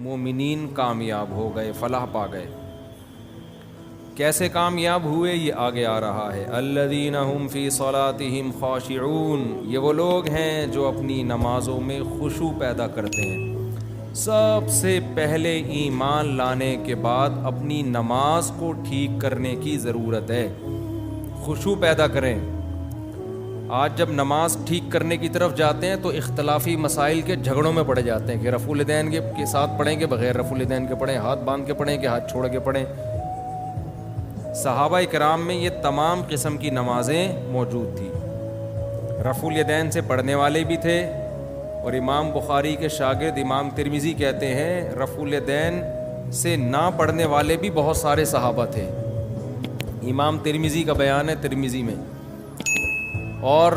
مومنین کامیاب ہو گئے, فلاح پا گئے. کیسے کامیاب ہوئے یہ آگے آ رہا ہے. الذین هم فی صلاتہم خاشعون, یہ وہ لوگ ہیں جو اپنی نمازوں میں خشوع پیدا کرتے ہیں. سب سے پہلے ایمان لانے کے بعد اپنی نماز کو ٹھیک کرنے کی ضرورت ہے. خشوع پیدا کریں. آج جب نماز ٹھیک کرنے کی طرف جاتے ہیں تو اختلافی مسائل کے جھگڑوں میں پڑے جاتے ہیں کہ رفع الیدین کے ساتھ پڑھیں کہ بغیر رفع الیدین کے پڑھیں, ہاتھ باندھ کے پڑھیں کہ ہاتھ چھوڑ کے پڑھیں. صحابہ کرام میں یہ تمام قسم کی نمازیں موجود تھیں. رفع الیدین سے پڑھنے والے بھی تھے, اور امام بخاری کے شاگرد امام ترمذی کہتے ہیں رفع الیدین سے نہ پڑھنے والے بھی بہت سارے صحابہ تھے. امام ترمذی کا بیان ہے ترمذی میں, اور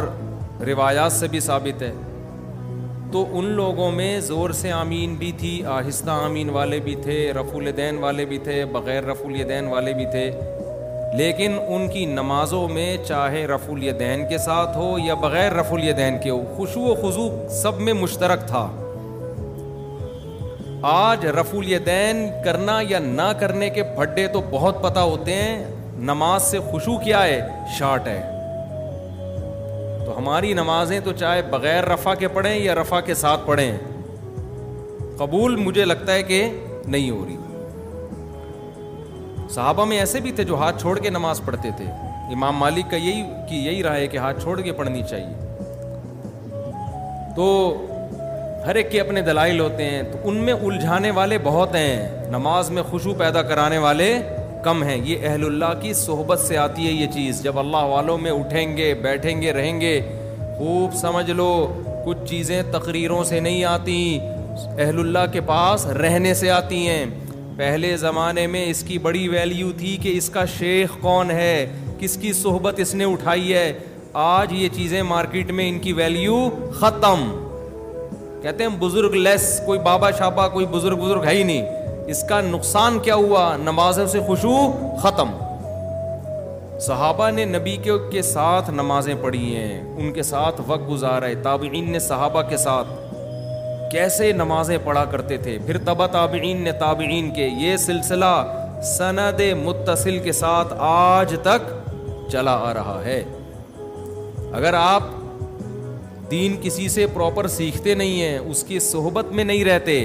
روایات سے بھی ثابت ہے. تو ان لوگوں میں زور سے آمین بھی تھی, آہستہ آمین والے بھی تھے, رفع الیدین والے بھی تھے, بغیر رفع الیدین والے بھی تھے. لیکن ان کی نمازوں میں چاہے رفع الیدین کے ساتھ ہو یا بغیر رفع الیدین کے ہو, خشوع و خضوع سب میں مشترک تھا. آج رفع الیدین کرنا یا نہ کرنے کے پھڈے تو بہت پتہ ہوتے ہیں, نماز سے خشوع کیا ہے, شارٹ ہے. تو ہماری نمازیں تو چاہے بغیر رفع کے پڑھیں یا رفع کے ساتھ پڑھیں, قبول مجھے لگتا ہے کہ نہیں ہو رہی. صحابہ میں ایسے بھی تھے جو ہاتھ چھوڑ کے نماز پڑھتے تھے. امام مالک کا یہی رائے ہے کہ ہاتھ چھوڑ کے پڑھنی چاہیے. تو ہر ایک کے اپنے دلائل ہوتے ہیں, تو ان میں الجھانے والے بہت ہیں, نماز میں خشوع پیدا کرانے والے کم ہیں. یہ اہل اللہ کی صحبت سے آتی ہے یہ چیز. جب اللہ والوں میں اٹھیں گے, بیٹھیں گے, رہیں گے, خوب سمجھ لو کچھ چیزیں تقریروں سے نہیں آتی, اہل اللہ کے پاس رہنے سے آتی ہیں. پہلے زمانے میں اس کی بڑی ویلیو تھی کہ اس کا شیخ کون ہے, کس کی صحبت اس نے اٹھائی ہے. آج یہ چیزیں مارکیٹ میں ان کی ویلیو ختم. کہتے ہیں بزرگ لیس, کوئی بابا شابا کوئی بزرگ ہے ہی نہیں. اس کا نقصان کیا ہوا, نمازوں سے خشوع ختم. صحابہ نے نبی کے ساتھ نمازیں پڑھی ہیں, ان کے ساتھ وقت گزارا ہے. تابعین نے صحابہ کے ساتھ کیسے نمازیں پڑھا کرتے تھے, پھر تبع تابعین نے تابعین کے, یہ سلسلہ سند متصل کے ساتھ آج تک چلا آ رہا ہے. اگر آپ دین کسی سے پراپر سیکھتے نہیں ہیں, اس کی صحبت میں نہیں رہتے,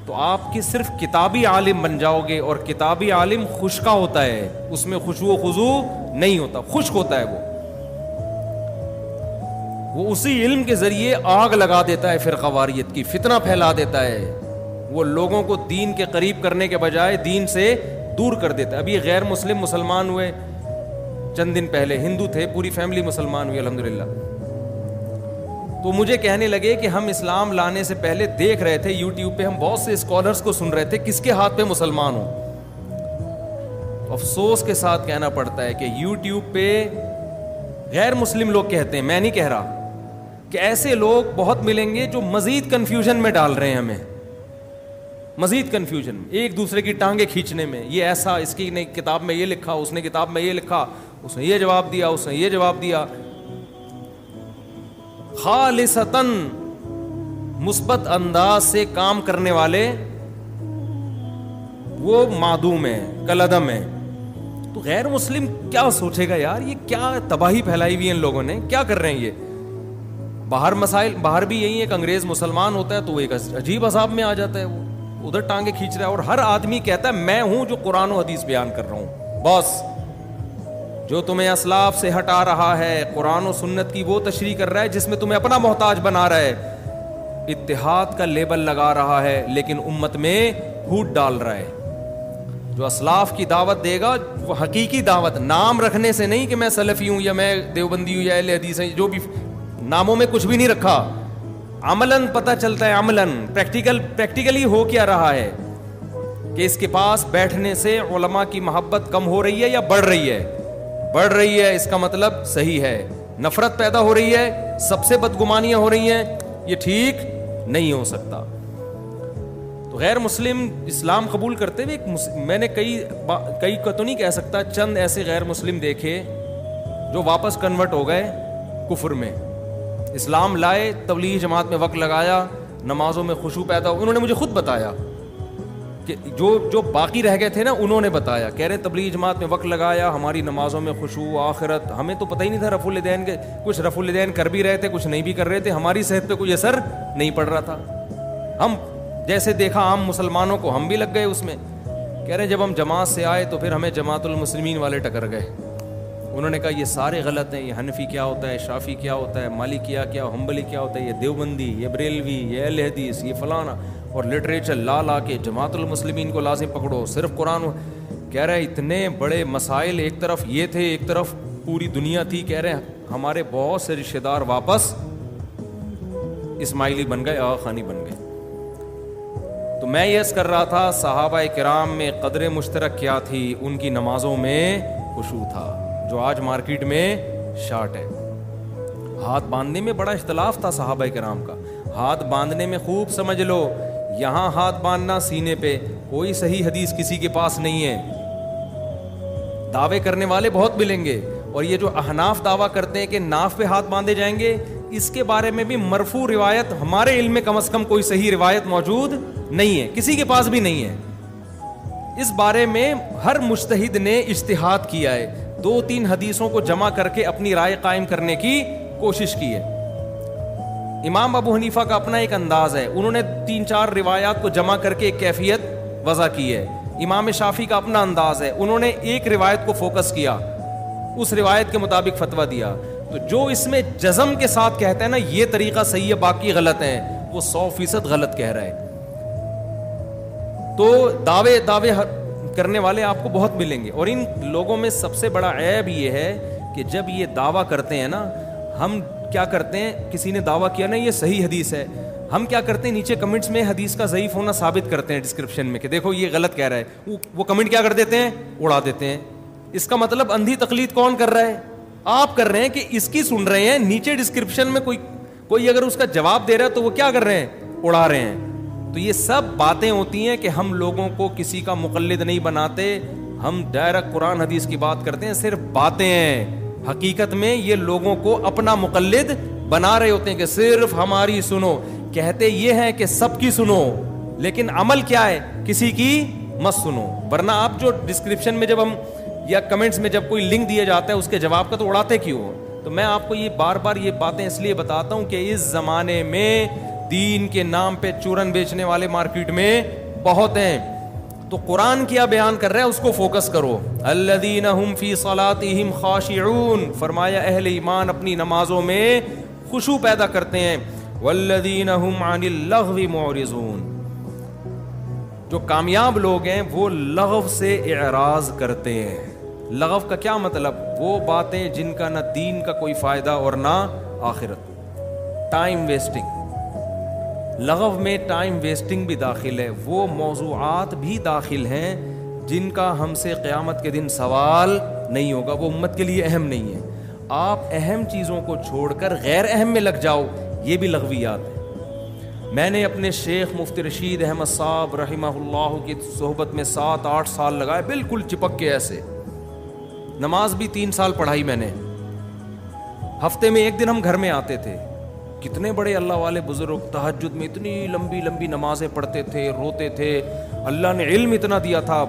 تو آپ کی صرف کتابی عالم بن جاؤ گے. اور کتابی عالم خشکا ہوتا ہے, اس میں خشوع و خضوع نہیں ہوتا, خشک ہوتا ہے. وہ اسی علم کے ذریعے آگ لگا دیتا ہے فرقہ واریت کی, فتنہ پھیلا دیتا ہے. وہ لوگوں کو دین کے قریب کرنے کے بجائے دین سے دور کر دیتا ہے. ابھی غیر مسلم مسلمان ہوئے چند دن پہلے, ہندو تھے, پوری فیملی مسلمان ہوئی الحمدللہ. تو مجھے کہنے لگے کہ ہم اسلام لانے سے پہلے دیکھ رہے تھے یوٹیوب پہ, ہم بہت سے اسکالرز کو سن رہے تھے کس کے ہاتھ پہ مسلمان ہوں. افسوس کے ساتھ کہنا پڑتا ہے کہ یوٹیوب پہ غیر مسلم لوگ کہتے ہیں, میں نہیں کہہ رہا, کہ ایسے لوگ بہت ملیں گے جو مزید کنفیوژن میں ڈال رہے ہیں ہمیں, مزید کنفیوژن, ایک دوسرے کی ٹانگیں کھینچنے میں. یہ ایسا, اس کی نے کتاب میں یہ لکھا, اس نے کتاب میں یہ لکھا, اس نے یہ جواب دیا, اس نے یہ جواب دیا. خالصتاً مثبت انداز سے کام کرنے والے وہ معدوم ہیں, کالعدم ہیں. تو غیر مسلم کیا سوچے گا یار, یہ کیا تباہی پھیلائی ہوئی ان لوگوں نے, کیا کر رہے ہیں یہ. باہر مسائل, باہر بھی یہی ہے کہ انگریز مسلمان ہوتا ہے تو وہ ایک عجیب عذاب میں آ جاتا ہے, وہ ادھر ٹانگیں کھینچ رہا ہے, اور ہر آدمی کہتا ہے میں ہوں جو قرآن و حدیث بیان کر رہا ہوں. بس جو تمہیں اسلاف سے ہٹا رہا ہے, قرآن و سنت کی وہ تشریح کر رہا ہے جس میں تمہیں اپنا محتاج بنا رہا ہے, اتحاد کا لیبل لگا رہا ہے, لیکن امت میں پھوٹ ڈال رہا ہے. جو اسلاف کی دعوت دے گا وہ حقیقی دعوت, نام رکھنے سے نہیں کہ میں سلفی ہوں یا میں دیوبندی ہوں یا اہل حدیث ہیں, جو بھی ناموں میں کچھ بھی نہیں رکھا, عملاً پتہ چلتا ہے, عملاً پریکٹیکلی ہو کیا رہا ہے کہ اس کے پاس بیٹھنے سے علماء کی محبت کم ہو رہی ہے یا بڑھ رہی ہے. بڑھ رہی ہے, اس کا مطلب صحیح ہے. نفرت پیدا ہو رہی ہے, سب سے بدگمانیاں ہو رہی ہیں, یہ ٹھیک نہیں ہو سکتا. تو غیر مسلم اسلام قبول کرتے ہوئے میں نے کئی کو تو نہیں کہہ سکتا, چند ایسے غیر مسلم دیکھے جو واپس کنورٹ ہو گئے کفر میں. اسلام لائے, تبلیغ جماعت میں وقت لگایا, نمازوں میں خشوع پیدا ہو. انہوں نے مجھے خود بتایا کہ جو باقی رہ گئے تھے نا, انہوں نے بتایا, کہہ رہے تبلیغ جماعت میں وقت لگایا, ہماری نمازوں میں خشوع, آخرت, ہمیں تو پتہ ہی نہیں تھا رفع الیدین کے, کچھ رفع الیدین کر بھی رہے تھے, کچھ نہیں بھی کر رہے تھے, ہماری صحت پہ کوئی اثر نہیں پڑ رہا تھا. ہم جیسے دیکھا عام مسلمانوں کو, ہم بھی لگ گئے اس میں. کہہ رہے جب ہم جماعت سے آئے تو پھر ہمیں جماعت المسلمین والے ٹکر گئے. انہوں نے کہا یہ سارے غلط ہیں, یہ حنفی کیا ہوتا ہے, شافی کیا ہوتا ہے, مالکیہ کیا, حنبلی کیا ہوتا ہے, یہ دیوبندی, یہ بریلوی, یہ اہل حدیث, یہ فلانا, اور لٹریچر لا کے جماعت المسلمین کو لازم پکڑو, صرف قرآن. کہہ رہے اتنے بڑے مسائل, ایک طرف یہ تھے, ایک طرف پوری دنیا تھی. کہہ رہے ہمارے بہت سے رشتہ دار واپس اسماعیلی بن گئے, آغا خانی بن گئے. تو میں یہ عرض کر رہا تھا صحابہ کرام میں قدر مشترک کیا تھی, ان کی نمازوں میں خشوع تھا, جو آج مارکیٹ میں شارٹ ہے. ہاتھ باندھنے میں بڑا اختلاف تھا صحابہ کرام کا. ہاتھ باندھنے میں خوب سمجھ لو, یہاں ہاتھ باندھنا سینے پہ, کوئی صحیح حدیث کسی کے پاس نہیں ہے. دعوے کرنے والے بہت ملیں گے, اور یہ جو احناف دعویٰ کرتے ہیں کہ ناف پہ ہاتھ باندھے جائیں گے, اس کے بارے میں بھی مرفوع روایت ہمارے علم میں کم از کم کوئی صحیح روایت موجود نہیں ہے, کسی کے پاس بھی نہیں ہے. اس بارے میں ہر مجتہد نے اجتہاد کیا ہے, 2-3 حدیثوں کو جمع کر کے اپنی رائے قائم کرنے کی کوشش کی ہے. امام ابو حنیفہ کا اپنا ایک انداز ہے, انہوں نے 3-4 روایات کو جمع کر کے ایک کیفیت وضع کی ہے. امام شافعی کا اپنا انداز ہے, انہوں نے ایک روایت کو فوکس کیا, اس روایت کے مطابق فتویٰ دیا. تو جو اس میں جزم کے ساتھ کہتا ہے نا یہ طریقہ صحیح ہے باقی غلط ہیں, وہ 100% غلط کہہ رہا ہے. تو دعوے کرنے والے آپ کو بہت ملیں گے, اور ان لوگوں میں سب سے بڑا عیب یہ ہے کہ جب یہ دعویٰ کرتے ہیں نا, ہم کیا کرتے ہیں, کسی نے دعویٰ کیا نا یہ صحیح حدیث ہے, ہم کیا کرتے ہیں نیچے کمنٹس میں حدیث کا ضعیف ہونا ثابت کرتے ہیں ڈسکرپشن میں کہ دیکھو یہ غلط کہہ رہا ہے. وہ کمنٹ کیا کر دیتے ہیں, اڑا دیتے ہیں. اس کا مطلب اندھی تقلید کون کر رہا ہے, آپ کر رہے ہیں کہ اس کی سن رہے ہیں, نیچے ڈسکرپشن میں کوئی اگر اس کا جواب دے رہا ہے تو وہ کیا کر رہے ہیں, اڑا رہے ہیں. تو یہ سب باتیں ہوتی ہیں کہ ہم لوگوں کو کسی کا مقلد نہیں بناتے, ہم ڈائریکٹ قرآن حدیث کی بات کرتے ہیں, صرف باتیں ہیں. حقیقت میں یہ لوگوں کو اپنا مقلد بنا رہے ہوتے ہیں کہ صرف ہماری سنو. کہتے یہ ہیں کہ سب کی سنو, لیکن عمل کیا ہے, کسی کی مت سنو. ورنہ آپ جو ڈسکرپشن میں جب ہم یا کمنٹس میں جب کوئی لنک دیا جاتا ہے اس کے جواب کا تو اڑاتے کیوں ہو. تو میں آپ کو یہ بار بار یہ باتیں اس لیے بتاتا ہوں کہ اس زمانے میں دین کے نام پہ چورن بیچنے والے مارکیٹ میں بہت ہیں. تو قرآن کیا بیان کر رہا ہے اس کو فوکس کرو. الذین هم فی صلاتہم خاشعون, فرمایا اہل ایمان اپنی نمازوں میں خشوع پیدا کرتے ہیں. والذین هم عن اللغو معرضون, جو کامیاب لوگ ہیں وہ لغو سے اعراض کرتے ہیں. لغو کا کیا مطلب, وہ باتیں جن کا نہ دین کا کوئی فائدہ اور نہ آخرت. ٹائم ویسٹنگ, لغو میں ٹائم ویسٹنگ بھی داخل ہے, وہ موضوعات بھی داخل ہیں جن کا ہم سے قیامت کے دن سوال نہیں ہوگا, وہ امت کے لیے اہم نہیں ہے. آپ اہم چیزوں کو چھوڑ کر غیر اہم میں لگ جاؤ, یہ بھی لغویات ہے. میں نے اپنے شیخ مفتی رشید احمد صاحب رحمہ اللہ کی صحبت میں 7-8 سال لگائے, بالکل چپک کے ایسے. نماز بھی 3 سال پڑھائی میں نے. ہفتے میں 1 دن ہم گھر میں آتے تھے. کتنے بڑے اللہ والے بزرگ تہجد میں اتنی لمبی لمبی نمازیں پڑھتے تھے, روتے تھے. اللہ نے علم اتنا دیا تھا.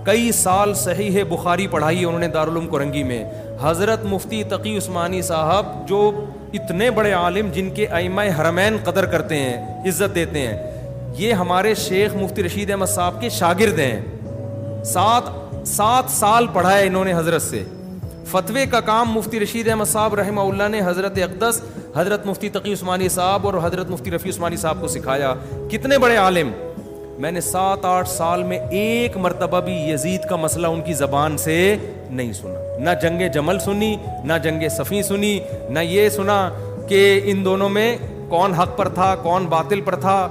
کئی سال صحیح بخاری پڑھائی انہوں نے دارالعلوم کرنگی میں. حضرت مفتی تقی عثمانی صاحب جو اتنے بڑے عالم جن کے ائمہ حرمین قدر کرتے ہیں, عزت دیتے ہیں, یہ ہمارے شیخ مفتی رشید احمد صاحب کے شاگرد ہیں. 7 سال پڑھا ہے انہوں نے حضرت سے. فتوے کا کام مفتی رشید احمد صاحب رحمہ اللہ نے حضرت اقدس, حضرت مفتی تقی عثمانی صاحب اور حضرت مفتی رفیع عثمانی صاحب کو سکھایا. کتنے بڑے عالم. میں نے 7-8 سال میں ایک مرتبہ بھی یزید کا مسئلہ ان کی زبان سے نہیں سنا. نہ جنگ جمل سنی, نہ جنگ صفین سنی, نہ یہ سنا کہ ان دونوں میں کون حق پر تھا کون باطل پر تھا.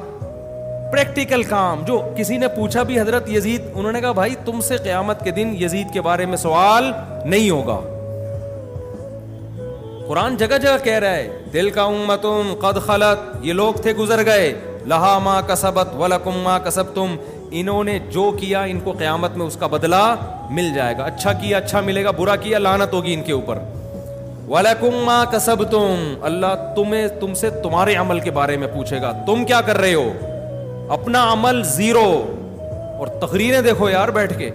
پریکٹیکل کام. جو کسی نے پوچھا بھی حضرت یزید, انہوں نے کہا بھائی تم سے قیامت کے دن یزید کے بارے میں سوال نہیں ہوگا. قرآن جگہ جگہ کہہ رہا ہے تلک امۃ قد خلت, یہ لوگ تھے گزر گئے, لہا ما کسبت ولکم ما کسبتم, انہوں نے جو کیا ان کو قیامت میں اس کا بدلہ مل جائے گا. اچھا کیا اچھا ملے گا, برا کیا لعنت ہوگی ان کے اوپر. وَلَكُمْ مَا كَسَبْتُمْ, اللہ تم سے تمہارے عمل کے بارے میں پوچھے گا, تم کیا کر رہے ہو. اپنا عمل زیرو, اور تقریریں دیکھو یار بیٹھ کے.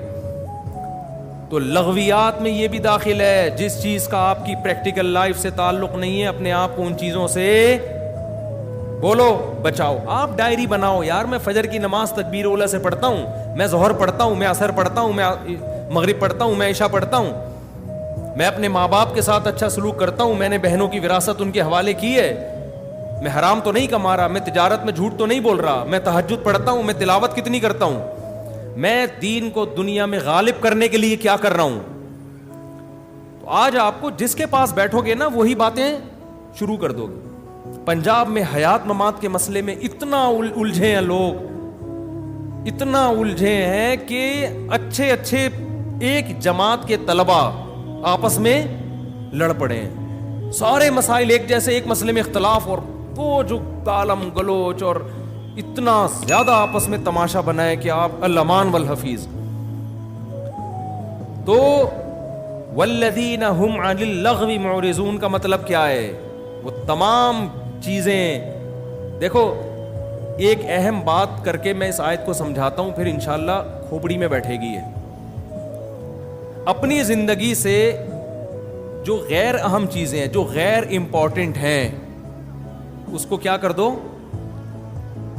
تو لغویات میں یہ بھی داخل ہے, جس چیز کا آپ کی پریکٹیکل لائف سے تعلق نہیں ہے, اپنے آپ کو ان چیزوں سے بولو بچاؤ. آپ ڈائری بناؤ, یار میں فجر کی نماز تکبیر اولا سے پڑھتا ہوں, میں ظہر پڑھتا ہوں, میں عصر پڑھتا ہوں, میں مغرب پڑھتا ہوں, میں عشاء پڑھتا ہوں, میں اپنے ماں باپ کے ساتھ اچھا سلوک کرتا ہوں, میں نے بہنوں کی وراثت ان کے حوالے کی ہے, میں حرام تو نہیں کما رہا, میں تجارت میں جھوٹ تو نہیں بول رہا, میں تہجد پڑھتا ہوں, میں تلاوت کتنی کرتا ہوں, میں دین کو دنیا میں غالب کرنے کے لیے کیا کر رہا ہوں. تو آج آپ کو جس کے پاس بیٹھو گے نا وہی باتیں شروع کر دو گے. پنجاب میں حیات ممات کے مسئلے میں اتنا الجھے ہیں لوگ, اتنا الجھے ہیں کہ اچھے ایک جماعت کے طلبہ آپس میں لڑ پڑے ہیں. سارے مسائل ایک جیسے, ایک مسئلے میں اختلاف, اور وہ جو گالم گلوچ اور اتنا زیادہ آپس میں تماشا بنا ہے کہ آپ الامان والحفیظ. تو والذین هم عن اللغو معرضون کا مطلب کیا ہے؟ وہ تمام چیزیں دیکھو. ایک اہم بات کر کے میں اس آیت کو سمجھاتا ہوں, پھر انشاءاللہ کھوپڑی میں بیٹھے گی. ہے اپنی زندگی سے جو غیر اہم چیزیں ہیں, جو غیر امپورٹنٹ ہیں, اس کو کیا کر دو,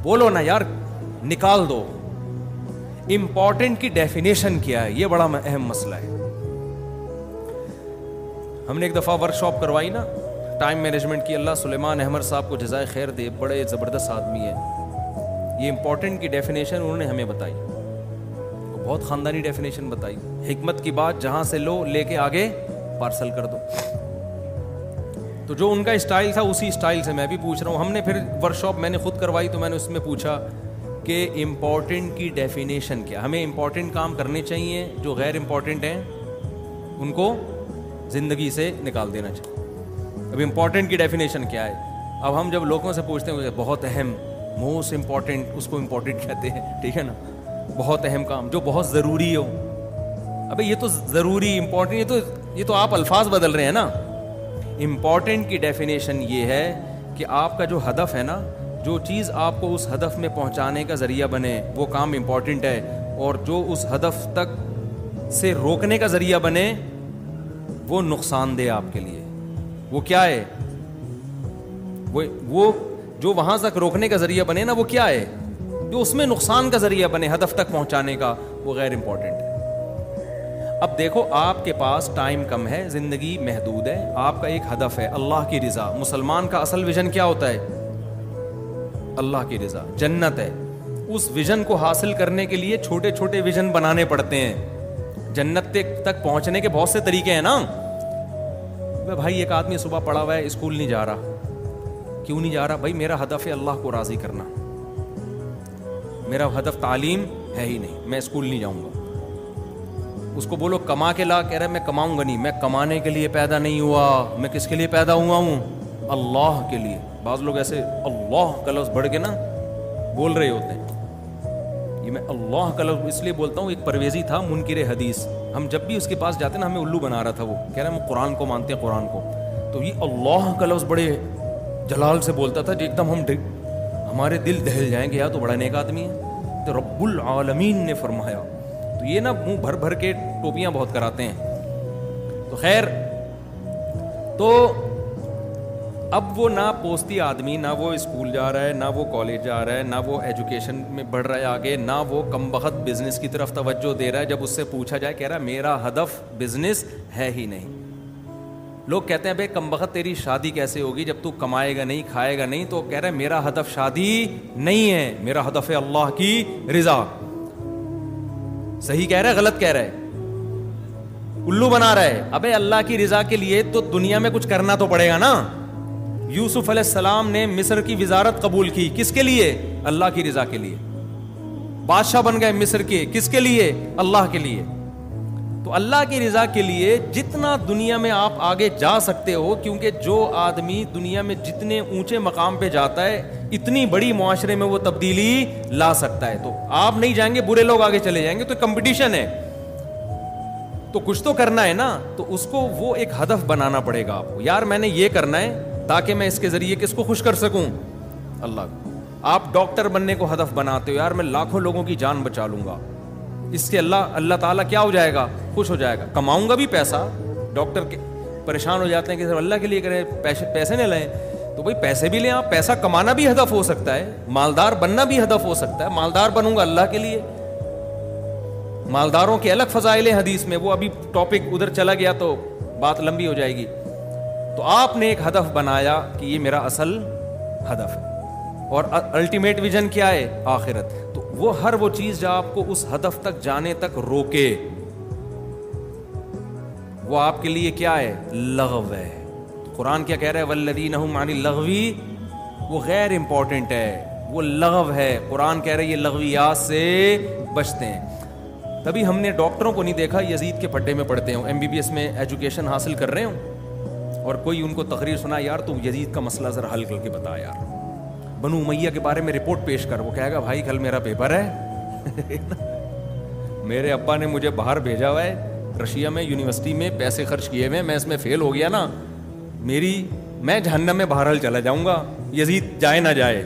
بولو نا یار, نکال دو. امپورٹنٹ کی ڈیفینیشن کیا ہے, یہ بڑا اہم مسئلہ ہے. ہم نے ایک دفعہ ورکشاپ کروائی نا ٹائم مینجمنٹ کی, اللہ سلیمان احمد صاحب کو جزائے خیر دے, بڑے زبردست آدمی ہیں. یہ امپورٹنٹ کی ڈیفینیشن انہوں نے ہمیں بتائی, بہت خاندانی ڈیفینیشن بتائی. حکمت کی بات جہاں سے لو, لے کے آگے پارسل کر دو. تو جو ان کا اسٹائل تھا اسی اسٹائل سے میں بھی پوچھ رہا ہوں. ہم نے پھر ورکشاپ میں نے خود کروائی, تو میں نے اس میں پوچھا کہ امپورٹنٹ کی ڈیفینیشن کیا. ہمیں امپورٹنٹ کام کرنے چاہیے, جو غیر امپورٹنٹ ہیں ان کو زندگی سے نکال دینا چاہیے. اب امپورٹنٹ کی ڈیفینیشن کیا ہے؟ اب ہم جب لوگوں سے پوچھتے ہیں بہت اہم, موسٹ امپورٹنٹ, اس کو امپورٹنٹ کہتے ہیں, ٹھیک ہے نا. بہت اہم کام جو بہت ضروری ہو. ابھی یہ تو ضروری امپورٹنٹ, یہ تو آپ الفاظ بدل رہے ہیں نا. امپورٹنٹ کی ڈیفینیشن یہ ہے کہ آپ کا جو ہدف ہے نا, جو چیز آپ کو اس ہدف میں پہنچانے کا ذریعہ بنے, وہ کام امپورٹنٹ ہے. اور جو اس ہدف تک سے روکنے کا ذریعہ بنے وہ نقصان دہ آپ کے لیے. وہ کیا ہے؟ وہ جو وہاں تک روکنے کا ذریعہ بنے نا, وہ کیا ہے؟ جو اس میں نقصان کا ذریعہ بنے ہدف تک پہنچانے کا, وہ غیر امپورٹنٹ ہے. اب دیکھو, آپ کے پاس ٹائم کم ہے, زندگی محدود ہے, آپ کا ایک ہدف ہے اللہ کی رضا. مسلمان کا اصل ویژن کیا ہوتا ہے؟ اللہ کی رضا, جنت ہے. اس ویژن کو حاصل کرنے کے لیے چھوٹے چھوٹے ویژن بنانے پڑتے ہیں. جنت تک پہنچنے کے بہت سے طریقے ہیں نا. بھائی ایک آدمی صبح پڑھا ہوا ہے, اسکول نہیں جا رہا. کیوں نہیں جا رہا؟ بھائی میرا ہدف ہے اللہ کو راضی کرنا, میرا ہدف تعلیم ہے ہی نہیں, میں اسکول نہیں جاؤں گا. اس کو بولو کما کے لا, کہہ رہا ہے میں کماؤں گا نہیں. میں کمانے کے لیے پیدا نہیں ہوا, میں کس کے لیے پیدا ہوا ہوں؟ اللہ کے لیے. بعض لوگ ایسے اللہ کا لفظ بڑھ کے نا بول رہے ہوتے ہیں. یہ میں اللہ کا لفظ اس لیے بولتا ہوں, ایک پرویزی تھا منکر حدیث, ہم جب بھی اس کے پاس جاتے نا ہمیں الو بنا رہا تھا. وہ کہہ رہا ہے ہم قرآن کو مانتے ہیں, قرآن کو. تو یہ اللہ کا لفظ بڑے جلال سے بولتا تھا, ایک دم ہمارے دل دہل جائیں گے, یا تو بڑا نیک آدمی ہے. تو رب العالمین نے فرمایا. تو یہ نا منہ بھر بھر کے ٹوپیاں بہت کراتے ہیں. تو خیر, تو اب وہ نہ پوستی آدمی, نہ وہ اسکول جا رہا ہے, نہ وہ کالج جا رہا ہے, نہ وہ ایجوکیشن میں بڑھ رہا ہے آگے, نہ وہ کم بخت بزنس کی طرف توجہ دے رہا ہے. جب اس سے پوچھا جائے, کہہ رہا ہے میرا ہدف بزنس ہے ہی نہیں. لوگ کہتے ہیں بھائی کم بخت تیری شادی کیسے ہوگی جب تو کمائے گا نہیں, کھائے گا نہیں. تو کہہ رہا ہے میرا ہدف شادی نہیں ہے, میرا ہدف ہے اللہ کی رضا. صحیح کہہ رہا ہے غلط کہہ رہا ہے؟ الو بنا رہا ہے. ابے اللہ کی رضا کے لیے تو دنیا میں کچھ کرنا تو پڑے گا نا. یوسف علیہ السلام نے مصر کی وزارت قبول کی, کس کے لیے؟ اللہ کی رضا کے لیے. بادشاہ بن گئے مصر کے, کس کے لیے؟ اللہ کے لیے. تو اللہ کی رضا کے لیے جتنا دنیا میں آپ آگے جا سکتے ہو, کیونکہ جو آدمی دنیا میں جتنے اونچے مقام پہ جاتا ہے اتنی بڑی معاشرے میں وہ تبدیلی لا سکتا ہے. تو آپ نہیں جائیں گے, برے لوگ آگے چلے جائیں گے. تو کمپٹیشن ہے. تو کچھ تو کرنا ہے نا, تو اس کو وہ ایک ہدف بنانا پڑے گا آپ کو. یار میں نے یہ کرنا ہے تاکہ میں اس کے ذریعے کس کو خوش کر سکوں, اللہ کو. آپ ڈاکٹر بننے کو ہدف بناتے ہو, یار میں لاکھوں لوگوں کی جان بچا لوں گا, اس سے اللہ تعالیٰ کیا ہو جائے گا, خوش ہو جائے گا. کماؤں گا بھی پیسہ. ڈاکٹر کے پریشان ہو جاتے ہیں کہ صرف اللہ کے لیے کریں, پیسے نہ لیں. تو بھائی پیسے بھی لیں آپ, پیسہ کمانا بھی ہدف ہو سکتا ہے, مالدار بننا بھی ہدف ہو سکتا ہے. مالدار بنوں گا اللہ کے لیے. مالداروں کے الگ فضائل حدیث میں, وہ ابھی ٹاپک ادھر چلا گیا تو بات لمبی ہو جائے گی. تو آپ نے ایک ہدف بنایا کہ یہ میرا اصل ہدف ہے, اور الٹیمیٹ ویژن کیا ہے, آخرت. تو وہ ہر وہ چیز جو آپ کو اس ہدف تک جانے تک روکے, وہ آپ کے لیے کیا ہے, لغو ہے. قرآن کیا کہہ رہا ہے, والذین هم عن اللغو, وہ غیر امپورٹنٹ ہے, وہ لغو ہے. قرآن کہہ رہا ہے یہ لغویات سے بچتے ہیں. تبھی ہم نے ڈاکٹروں کو نہیں دیکھا یزید کے پھڈے میں پڑھتے ہوں, MBBS میں ایجوکیشن حاصل کر رہے ہوں, اور کوئی ان کو تقریر سنا, یار تو یزید کا مسئلہ ذرا حل کر کے بتا, یار بنو امیہ کے بارے میں رپورٹ پیش کر. وہ کہے گا بھائی کل میرا پیپر ہے, میرے ابا نے مجھے باہر بھیجا ہوا ہے رشیا میں, یونیورسٹی میں پیسے خرچ کیے ہوئے, میں اس میں فیل ہو گیا نا, میں جہنم میں بہرحال چلا جاؤں گا, یزید جائے نہ جائے.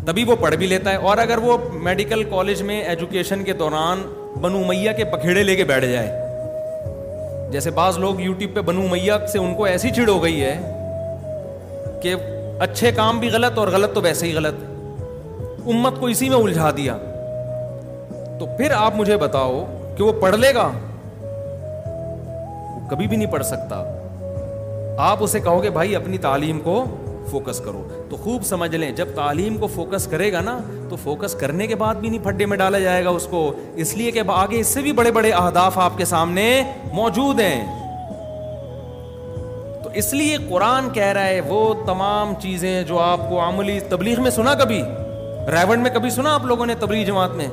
تبھی وہ پڑھ بھی لیتا ہے. اور اگر وہ میڈیکل کالج میں ایجوکیشن کے دوران بنو امیہ کے پکھیڑے لے کے بیٹھ جائے, جیسے بعض لوگ یوٹیوب پہ بنو امیہ سے ان کو ایسی چڑ ہو گئی ہے کہ اچھے کام بھی غلط اور غلط تو ویسے ہی غلط, امت کو اسی میں الجھا دیا. تو پھر آپ مجھے بتاؤ کہ وہ پڑھ لے گا؟ وہ کبھی بھی نہیں پڑھ سکتا. آپ اسے کہو گے بھائی اپنی تعلیم کو فوکس کرو, تو خوب سمجھ لیں جب تعلیم کو فوکس کرے گا نا, تو فوکس کرنے کے بعد بھی نہیں پھڈے میں ڈالا جائے گا اس کو, اس لیے کہ آگے اس سے بھی بڑے بڑے اہداف آپ کے سامنے موجود ہیں. تو اس لیے قرآن کہہ رہا ہے وہ تمام چیزیں جو آپ کو عملی تبلیغ میں سنا, کبھی ریونڈ میں کبھی سنا آپ لوگوں نے, تبلیغ جماعت میں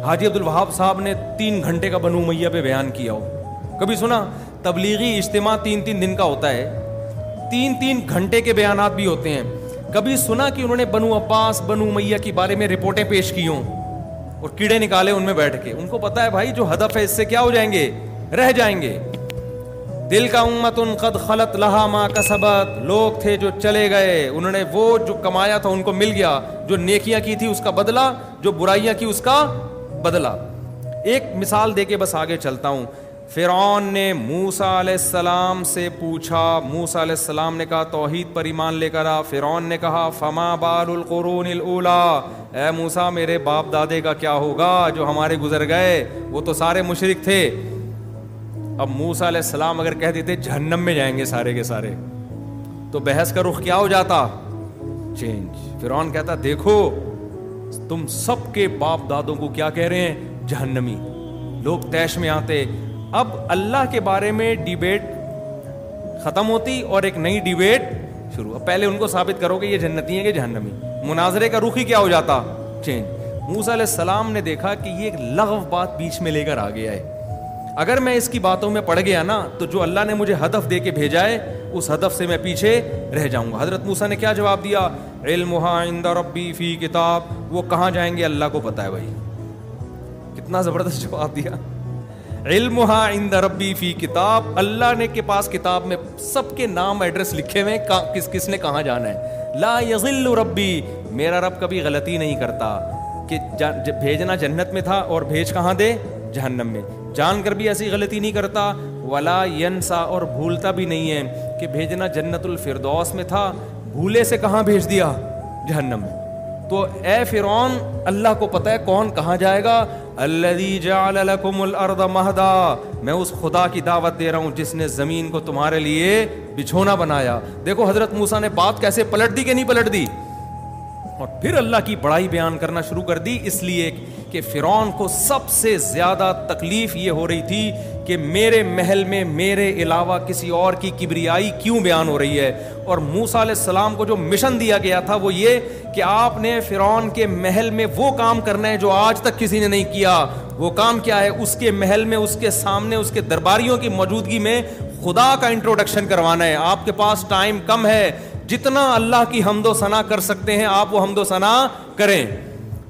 حاجی عبدالوہاب صاحب نے 3 گھنٹے کا بنو امیہ پہ بیان کیا ہو, کبھی سنا؟ تبلیغی اجتماع 3 دن کا ہوتا ہے, 3 گھنٹے کے بیانات بھی ہوتے ہیں. کبھی سنا کہ انہوں نے بنو عباس بنو امیہ کے بارے میں رپورٹیں پیش کی ہوں اور کیڑے نکالے ان میں بیٹھ کے؟ ان کو پتا ہے بھائی جو ہدف ہے اس سے کیا ہو جائیں گے, رہ جائیں گے. دل کا امت قد خلت لہا ما کسبت, لوگ تھے جو چلے گئے, انہوں نے وہ جو کمایا تھا ان کو مل گیا, جو نیکیاں کی تھی اس کا بدلہ, جو برائیاں کی اس کا بدلہ. ایک مثال دے کے بس آگے چلتا ہوں. فرعون نے موسیٰ علیہ السلام سے پوچھا, موسیٰ علیہ السلام نے کہا توحید پر ایمان لے کر آ. فرعون نے کہا فما بال القرون الاولیٰ, اے موسیٰ میرے باپ دادے کا کیا ہوگا جو ہمارے گزر گئے, وہ تو سارے مشرک تھے. اب موسیٰ علیہ السلام اگر کہہ دیتے جہنم میں جائیں گے سارے کے سارے, تو بحث کا رخ کیا ہو جاتا, چینج. فرعون کہتا دیکھو تم سب کے باپ دادوں کو کیا کہہ رہے ہیں, جہنمی. لوگ طیش میں آتے. اب اللہ کے بارے میں ڈیبیٹ ختم ہوتی اور ایک نئی ڈیبیٹ شروع. اب پہلے ان کو ثابت کرو کہ یہ جنتی ہیں کہ جہنمی, مناظرے کا رخ ہی کیا ہو جاتا, چینج. موسیٰ علیہ السلام نے دیکھا کہ یہ ایک لغو بات بیچ میں لے کر آ گیا ہے, اگر میں اس کی باتوں میں پڑ گیا نا تو جو اللہ نے مجھے ہدف دے کے بھیجا ہے اس ہدف سے میں پیچھے رہ جاؤں گا. حضرت موسیٰ نے کیا جواب دیا, علمھا عند ربی فی کتاب, وہ کہاں جائیں گے اللہ کو پتہ ہے. بھائی کتنا زبردست جواب دیا, علمھا عند ربی فی کتاب, اللہ نے کے پاس کتاب میں سب کے نام ایڈریس لکھے ہوئے, کس کس نے کہاں جانا ہے. لا یضل ربی, میرا رب کبھی غلطی نہیں کرتا کہ بھیجنا جنت میں تھا اور بھیج کہاں دے, جہنم میں. جان کر بھی ایسی غلطی نہیں کرتا. ولا ینسا, اور بھولتا بھی نہیں ہے کہ بھیجنا جنت الفردوس میں تھا, بھولے سے کہاں بھیج دیا, جہنم میں. تو اے فرعون اللہ کو پتہ ہے کون کہاں جائے گا. الذی جعل لکم الارض مہدا, میں اس خدا کی دعوت دے رہا ہوں جس نے زمین کو تمہارے لیے بچھونا بنایا. دیکھو حضرت موسیٰ نے بات کیسے پلٹ دی کہ نہیں پلٹ دی, اور پھر اللہ کی بڑائی بیان کرنا شروع کر دی. اس لیے کہ فرعون کو سب سے زیادہ تکلیف یہ ہو رہی تھی کہ میرے محل میں میرے علاوہ کسی اور کی کبریائی کیوں بیان ہو رہی ہے. اور موسیٰ علیہ السلام کو جو مشن دیا گیا تھا وہ یہ کہ آپ نے فرعون کے محل میں وہ کام کرنا ہے جو آج تک کسی نے نہیں کیا. وہ کام کیا ہے, اس کے محل میں, اس کے سامنے, اس کے درباریوں کی موجودگی میں خدا کا انٹروڈکشن کروانا ہے. آپ کے پاس ٹائم کم ہے, جتنا اللہ کی حمد و ثنا کر سکتے ہیں آپ وہ حمد و ثنا کریں.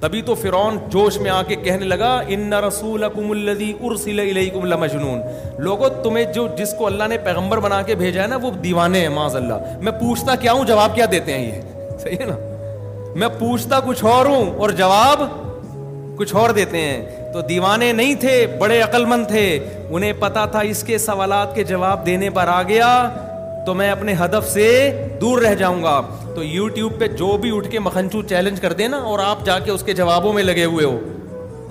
تبھی تو فرعون جوش میں آ کے کہنے لگا ان رسولکم الذی ارسل الیکم لمجنون، لوگوں تمہیں جس کو اللہ نے پیغمبر بنا کے بھیجا ہے نا وہ دیوانے ہیں معاذ اللہ. میں پوچھتا کیا ہوں، جواب کیا دیتے ہیں یہ، صحیح ہے نا، میں پوچھتا کچھ اور ہوں اور جواب کچھ اور دیتے ہیں. تو دیوانے نہیں تھے، بڑے عقل مند تھے، انہیں پتا تھا اس کے سوالات کے جواب دینے پر آ گیا تو میں اپنے ہدف سے دور رہ جاؤں گا. تو یوٹیوب پہ جو بھی اٹھ کے مکھنچو چیلنج کر دینا اور آپ جا کے اس کے جوابوں میں لگے ہوئے ہو،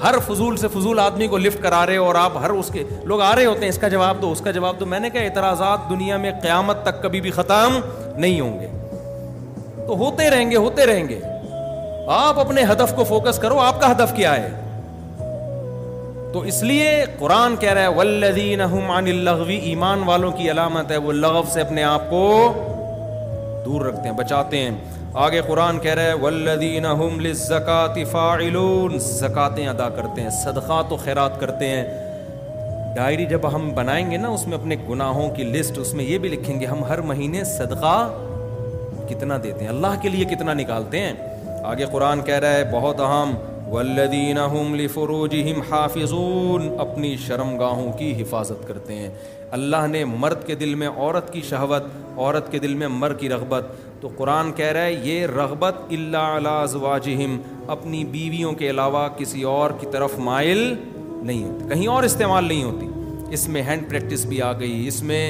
ہر فضول سے فضول آدمی کو لفٹ کرا رہے ہو اور آپ ہر اس کے لوگ آ رہے ہوتے ہیں اس کا جواب دو اس کا جواب دو. میں نے کہا اعتراضات دنیا میں قیامت تک کبھی بھی ختم نہیں ہوں گے، تو ہوتے رہیں گے. آپ اپنے ہدف کو فوکس کرو، آپ کا ہدف کیا ہے. تو اس لیے قرآن کہہ رہا ہے والذین هم عن اللغو، ایمان والوں کی علامت ہے وہ لغو سے اپنے آپ کو دور رکھتے ہیں، بچاتے ہیں. آگے قرآن کہہ رہا ہے والذین هم للزکاۃ فاعلون، زکاتیں ادا کرتے ہیں، صدقات و خیرات کرتے ہیں. ڈائری جب ہم بنائیں گے نا اس میں اپنے گناہوں کی لسٹ، اس میں یہ بھی لکھیں گے ہم ہر مہینے صدقہ کتنا دیتے ہیں، اللہ کے لیے کتنا نکالتے ہیں. آگے قرآن کہہ رہا ہے بہت اہم والذین هم لفروجہم حافظون، اپنی شرمگاہوں کی حفاظت کرتے ہیں. اللہ نے مرد کے دل میں عورت کی شہوت، عورت کے دل میں مرد کی رغبت، تو قرآن کہہ رہا ہے یہ رغبت الا علی ازواجہم، اپنی بیویوں کے علاوہ کسی اور کی طرف مائل نہیں ہوتی، کہیں اور استعمال نہیں ہوتی. اس میں ہینڈ پریکٹس بھی آ گئی، اس میں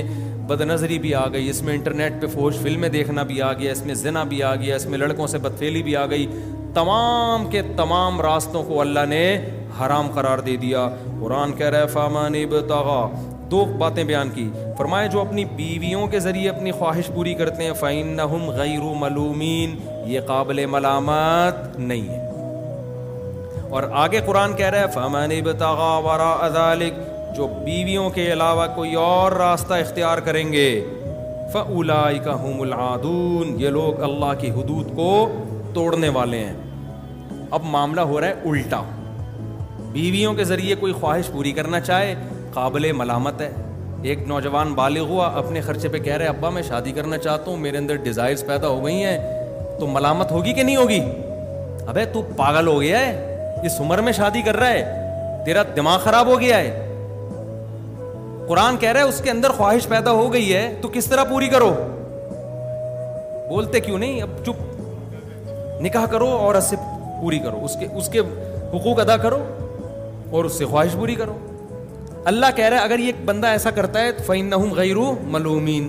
بد نظری بھی آ گئی، اس میں انٹرنیٹ پہ فحش فلمیں دیکھنا بھی آ گیا، اس میں زنا بھی آ گیا، اس میں لڑکوں سے بدفعلی بھی آ گئی. تمام کے تمام راستوں کو اللہ نے حرام قرار دے دیا. قرآن کہہ رہا ہے فَمَنِ ابْتَغَىٰ، دو باتیں بیان کی، فرمایا جو اپنی بیویوں کے ذریعے اپنی خواہش پوری کرتے ہیں فَإِنَّهُمْ غَيْرُ مَلُومِينَ، یہ قابل ملامت نہیں ہے. اور آگے قرآن کہہ رہا ہے فَمَنِ ابْتَغَىٰ وَرَاءَ ذَلِكَ، جو بیویوں کے علاوہ کوئی اور راستہ اختیار کریں گے فَأُولَٰئِكَ هُمُ الْعَادُونَ، یہ لوگ اللہ کی حدود کو توڑنے والے ہیں. اب معاملہ ہو رہا ہے الٹا، بیویوں کے ذریعے کوئی خواہش پوری کرنا چاہے قابل ملامت ہے. ایک نوجوان بالغ ہوا، اپنے خرچے پہ کہہ رہے ابا میں شادی کرنا چاہتا ہوں، میرے اندر ڈیزائرز پیدا ہو گئی ہیں، تو ملامت ہوگی کہ نہیں ہوگی؟ ابے تو پاگل ہو گیا ہے، اس عمر میں شادی کر رہا ہے، تیرا دماغ خراب ہو گیا ہے. قرآن کہہ رہا ہے اس کے اندر خواہش پیدا ہو گئی ہے تو کس طرح پوری کرو؟ بولتے کیوں نہیں؟ اب چپ، نکاح کرو اور اس سے پوری کرو، اس کے حقوق ادا کرو اور اس سے خواہش پوری کرو. اللہ کہہ رہا ہے اگر یہ بندہ ایسا کرتا ہے فَإِنَّهُمْ غَيْرُ مَلُومِينَ،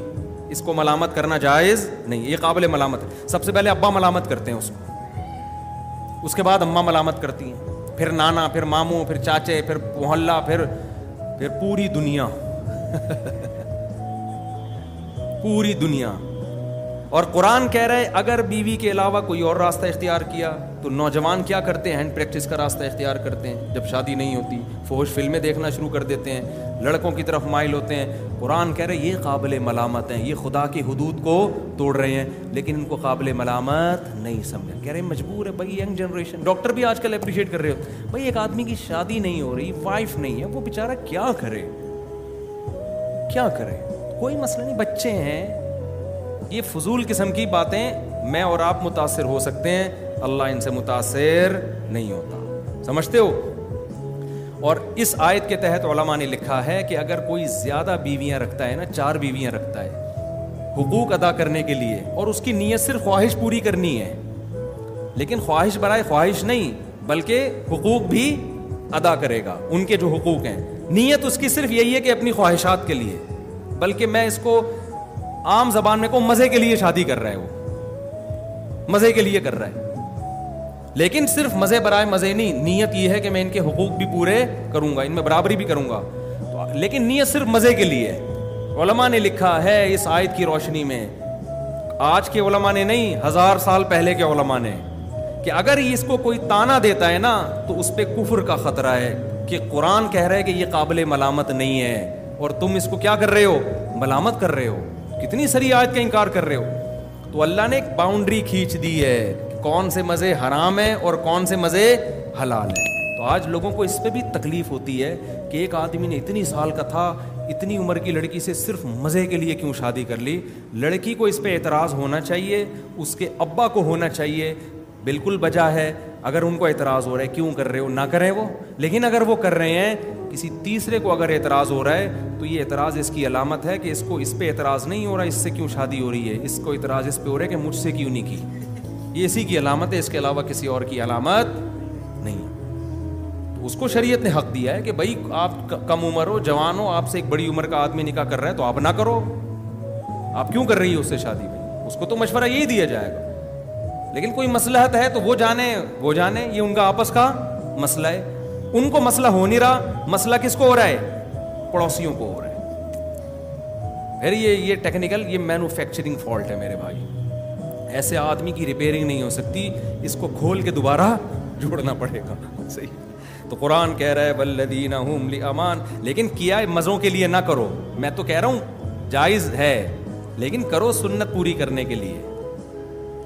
اس کو ملامت کرنا جائز نہیں، یہ قابل ملامت ہے. سب سے پہلے ابا ملامت کرتے ہیں اس کو، اس کے بعد اماں ملامت کرتی ہیں، پھر نانا، پھر ماموں، پھر چاچے، پھر محلہ، پھر پوری دنیا پوری دنیا. اور قرآن کہہ رہا ہے اگر بیوی کے علاوہ کوئی اور راستہ اختیار کیا تو نوجوان کیا کرتے ہیں؟ ہینڈ پریکٹس کا راستہ اختیار کرتے ہیں، جب شادی نہیں ہوتی فحش فلمیں دیکھنا شروع کر دیتے ہیں، لڑکوں کی طرف مائل ہوتے ہیں. قرآن کہہ رہے یہ قابل ملامت ہیں، یہ خدا کی حدود کو توڑ رہے ہیں، لیکن ان کو قابل ملامت نہیں سمجھا. کہہ رہے مجبور ہے بھائی، ینگ جنریشن، ڈاکٹر بھی آج کل اپریشیٹ کر رہے ہو بھائی ایک آدمی کی شادی نہیں ہو رہی، وائف نہیں ہے، وہ بیچارہ کیا کرے، کوئی مسئلہ نہیں، بچے ہیں. یہ فضول قسم کی باتیں، میں اور آپ متاثر ہو سکتے ہیں، اللہ ان سے متاثر نہیں ہوتا، سمجھتے ہو. اور اس آیت کے تحت علماء نے لکھا ہے کہ اگر کوئی زیادہ بیویاں رکھتا ہے نا، 4 بیویاں رکھتا ہے حقوق ادا کرنے کے لیے، اور اس کی نیت صرف خواہش پوری کرنی ہے، لیکن خواہش برائے خواہش نہیں بلکہ حقوق بھی ادا کرے گا، ان کے جو حقوق ہیں، نیت اس کی صرف یہی ہے کہ اپنی خواہشات کے لیے، بلکہ میں اس کو عام زبان میں کو مزے کے لیے شادی کر رہا ہے، وہ مزے کے لیے کر رہا ہے، لیکن صرف مزے برائے مزے نہیں، نیت یہ ہے کہ میں ان کے حقوق بھی پورے کروں گا، ان میں برابری بھی کروں گا، لیکن نیت صرف مزے کے لیے ہے. علماء نے لکھا ہے اس آیت کی روشنی میں، آج کے علماء نے نہیں، 1000 سال پہلے کے علماء نے، کہ اگر اس کو کوئی تانا دیتا ہے نا تو اس پہ کفر کا خطرہ ہے، کہ قرآن کہہ رہا ہے کہ یہ قابل ملامت نہیں ہے اور تم اس کو کیا کر رہے ہو؟ ملامت کر رہے ہو، کتنی ساری آیت کا انکار کر رہے ہو. تو اللہ نے ایک باؤنڈری کھینچ دی ہے کہ کون سے مزے حرام ہیں اور کون سے مزے حلال ہیں. تو آج لوگوں کو اس پہ بھی تکلیف ہوتی ہے کہ ایک آدمی نے اتنی سال کا تھا، اتنی عمر کی لڑکی سے صرف مزے کے لیے کیوں شادی کر لی. لڑکی کو اس پہ اعتراض ہونا چاہیے، اس کے ابا کو ہونا چاہیے، بالکل بجا ہے. اگر ان کو اعتراض ہو رہا ہے کیوں کر رہے ہو, نہ کریں وہ. لیکن اگر وہ کر رہے ہیں, کسی تیسرے کو اگر اعتراض ہو رہا ہے تو یہ اعتراض اس کی علامت ہے کہ اس کو اس پہ اعتراض نہیں ہو رہا, اس سے کیوں شادی ہو رہی ہے, اس کو اعتراض اس پہ ہو رہا ہے کہ مجھ سے کیوں نہیں کی. یہ اسی کی علامت ہے, اس کے علاوہ کسی اور کی علامت نہیں. تو اس کو شریعت نے حق دیا ہے کہ بھائی آپ کم عمر ہو, جوان ہو, آپ سے ایک بڑی عمر کا آدمی نکاح کر رہا ہے تو آپ نہ کرو. آپ کیوں کر رہی ہے اس سے شادی بھائی, اس کو تو مشورہ یہی دیا جائے گا. لیکن کوئی مصلحت ہے تو وہ جانے, یہ ان کا آپس کا مسئلہ ہے. ان کو مسئلہ ہو نہیں رہا, مسئلہ کس کو ہو رہا ہے, پڑوسیوں کو ہو رہا ہے. پھر یہ ٹیکنیکل, یہ مینوفیکچرنگ فالٹ ہے میرے بھائی. ایسے آدمی کی ریپیئرنگ نہیں ہو سکتی, اس کو کھول کے دوبارہ جوڑنا پڑے گا. صحیح. تو قرآن کہہ رہا ہے والذین هم لأمان, لیکن کیا مزوں کے لیے نہ کرو. میں تو کہہ رہا ہوں جائز ہے, لیکن کرو سنت پوری کرنے کے لیے.